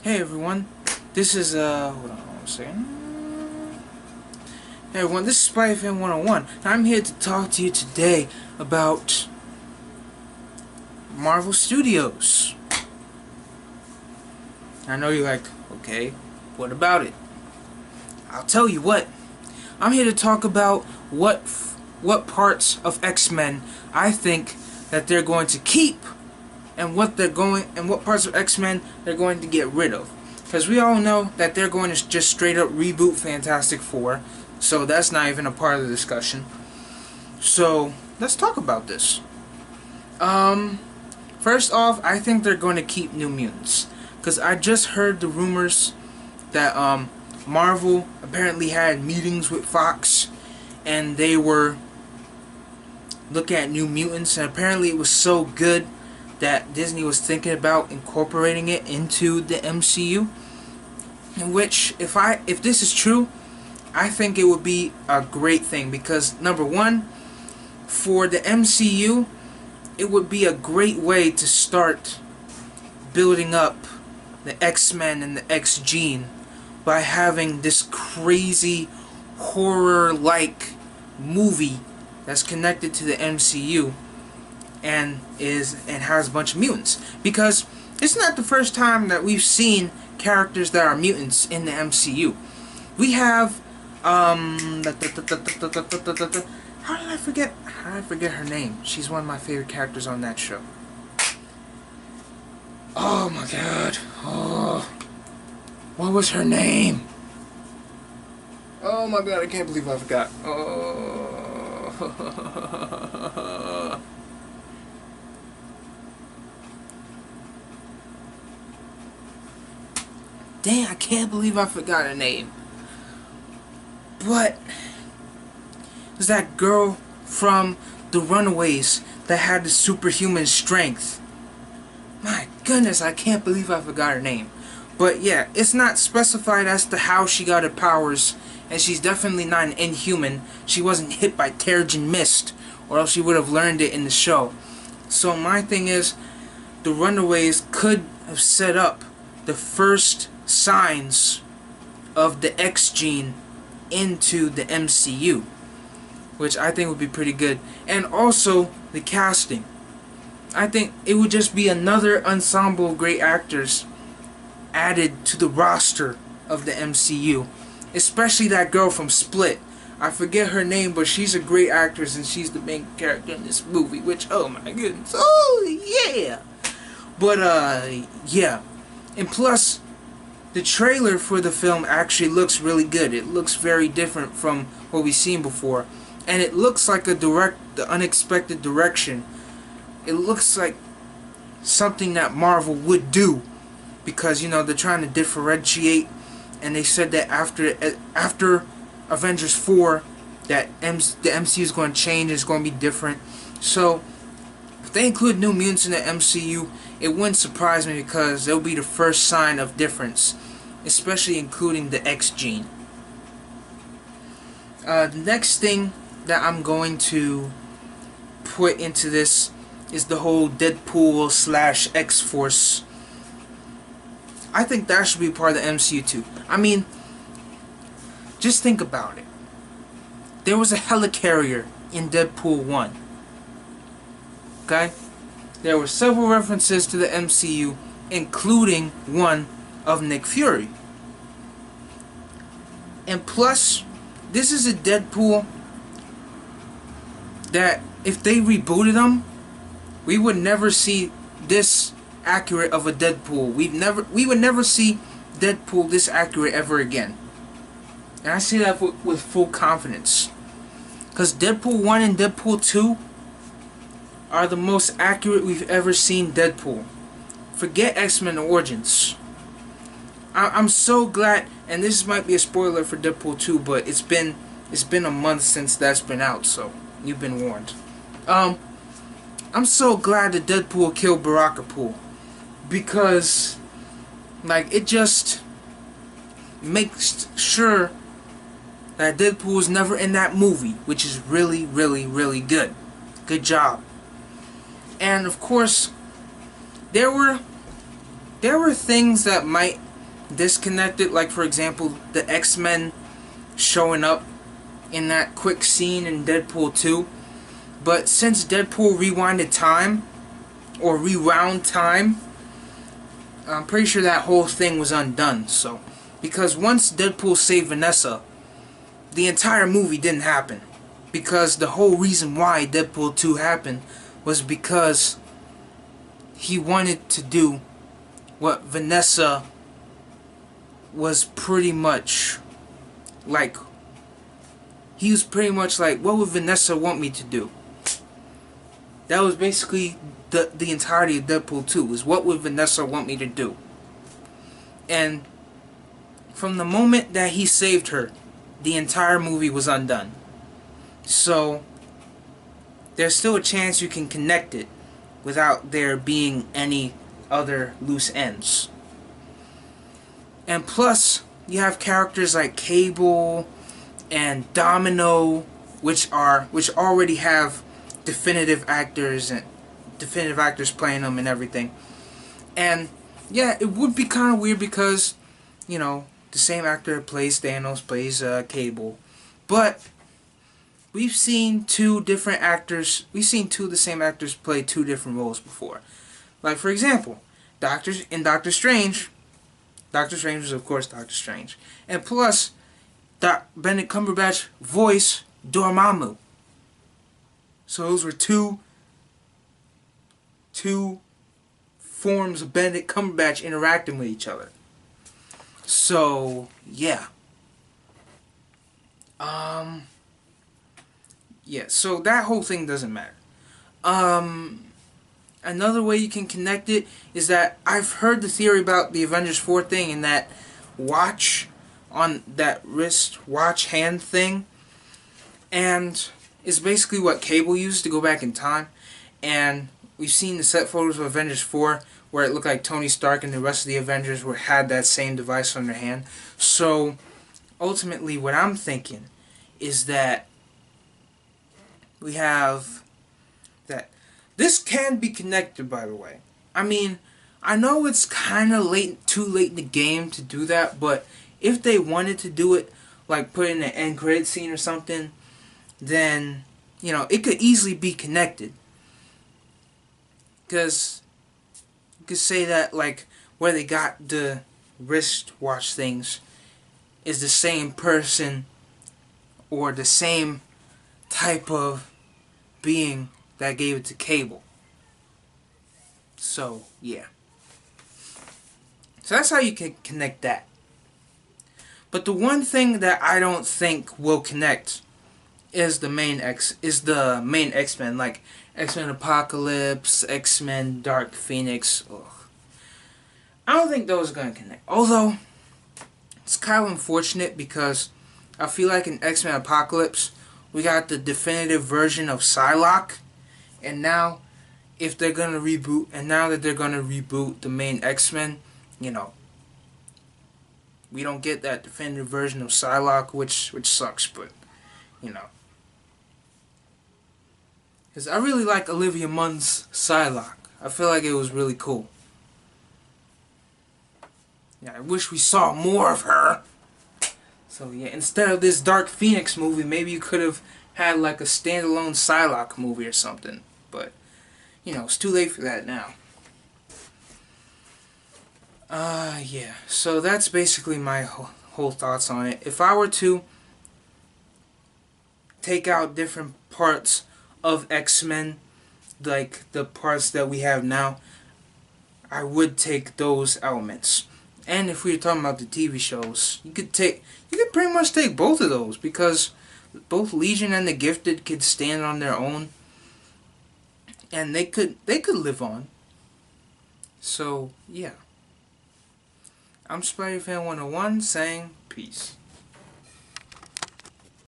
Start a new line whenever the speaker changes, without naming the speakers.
Hey everyone, this is hold on one second. Hey everyone, this is Spider-Fan 101. I'm here to talk to you today about Marvel Studios. I know you're like, okay, what about it? I'll tell you what. I'm here to talk about what parts of X-Men I think that they're going to keep and what parts of X-Men they're going to get rid of. Because we all know that they're going to just straight up reboot Fantastic Four, so that's not even a part of the discussion. So let's talk about this. First off, I think they're going to keep New Mutants, because I just heard the rumors that Marvel apparently had meetings with Fox and they were looking at New Mutants, and apparently it was so good that Disney was thinking about incorporating it into the MCU. In which, if this is true, I think it would be a great thing, because number one, for the MCU, it would be a great way to start building up the X-Men and the X-Gene by having this crazy horror-like movie that's connected to the MCU and has a bunch of mutants. Because it's not the first time that we've seen characters that are mutants in the MCU. We have how did I forget her name? She's one of my favorite characters on that show. Oh my god. Oh, what was her name? Oh my god, I can't believe I forgot. Oh. Dang, I can't believe I forgot her name. But it was that girl from The Runaways that had the superhuman strength. My goodness, I can't believe I forgot her name. But yeah, it's not specified as to how she got her powers, and she's definitely not an Inhuman. She wasn't hit by Terrigen Mist, or else she would have learned it in the show. So my thing is, The Runaways could have set up the first signs of the X-Gene into the MCU, which I think would be pretty good. And also the casting, I think it would just be another ensemble of great actors added to the roster of the MCU, especially that girl from Split. I forget her name, but she's a great actress and she's the main character in this movie, which, oh my goodness, oh yeah. But yeah, and plus the trailer for the film actually looks really good. It looks very different from what we've seen before. And it looks like the unexpected direction. It looks like something that Marvel would do. Because, you know, they're trying to differentiate. And they said that after Avengers 4, that the MCU is going to change. It's going to be different. So, if they include New Mutants in the MCU, it wouldn't surprise me, because it'll be the first sign of difference, especially including the X-Gene. The next thing that I'm going to put into this is the whole Deadpool / X-Force. I think that should be part of the MCU too. I mean, just think about it. There was a helicarrier in Deadpool 1. Okay? There were several references to the MCU, including one of Nick Fury. And plus, this is a Deadpool that, if they rebooted him, we would never see this accurate of a Deadpool. We would never see Deadpool this accurate ever again. And I say that with full confidence. Because Deadpool 1 and Deadpool 2 are the most accurate we've ever seen Deadpool. Forget X-Men Origins. I'm so glad, and this might be a spoiler for Deadpool 2, but it's been a month since that's been out, so you've been warned. I'm so glad that Deadpool killed Barakapool, because like, it just makes sure that Deadpool was never in that movie, which is really, really, really good. Good job. And of course, there were things that might disconnected, like for example the X-Men showing up in that quick scene in Deadpool 2. But since Deadpool rewinded time, or rewound time, I'm pretty sure that whole thing was undone. So, because once Deadpool saved Vanessa, the entire movie didn't happen. Because the whole reason why Deadpool 2 happened was because he wanted to do what Vanessa was pretty much like. He was pretty much like, what would Vanessa want me to do? That was basically the entirety of Deadpool 2, is what would Vanessa want me to do? And from the moment that he saved her, the entire movie was undone. So, there's still a chance you can connect it without there being any other loose ends. And plus, you have characters like Cable and Domino, which already have definitive actors playing them and everything. And yeah, it would be kind of weird because, you know, the same actor plays Thanos, plays Cable, but we've seen two different actors. We've seen two of the same actors play two different roles before. Like for example, Doctor Strange. Doctor Strange was of course Doctor Strange, and plus, Benedict Cumberbatch voiced Dormammu. So those were two forms of Benedict Cumberbatch interacting with each other. So yeah. Yeah, so that whole thing doesn't matter. Another way you can connect it is that I've heard the theory about the Avengers 4 thing, and that watch on that wrist watch hand thing, and it's basically what Cable used to go back in time. And we've seen the set photos of Avengers 4 where it looked like Tony Stark and the rest of the Avengers had that same device on their hand. So ultimately what I'm thinking is that we have that this can be connected, by the way. I mean, I know it's kind of too late in the game to do that, but if they wanted to do it, like put in an end credit scene or something, then, you know, it could easily be connected. Because you could say that, like, where they got the wristwatch things is the same person or the same type of being that gave it to Cable. So, yeah. So that's how you can connect that. But the one thing that I don't think will connect is the main X-Men, like X-Men Apocalypse, X-Men Dark Phoenix. Ugh. I don't think those are going to connect. Although, it's kind of unfortunate because I feel like in X-Men Apocalypse, we got the definitive version of Psylocke. And now, if they're going to reboot, and now that they're going to reboot the main X-Men, you know, we don't get that definitive version of Psylocke, which sucks, but, you know. Because I really like Olivia Munn's Psylocke. I feel like it was really cool. Yeah, I wish we saw more of her. So yeah, instead of this Dark Phoenix movie, maybe you could have had like a standalone Psylocke movie or something. But, you know, it's too late for that now. Yeah. So that's basically my whole thoughts on it. If I were to take out different parts of X-Men, like the parts that we have now, I would take those elements. And if we were talking about the TV shows, you could pretty much take both of those, because both Legion and the Gifted could stand on their own, and they could live on. So yeah, I'm Spidey Fan 101 saying peace.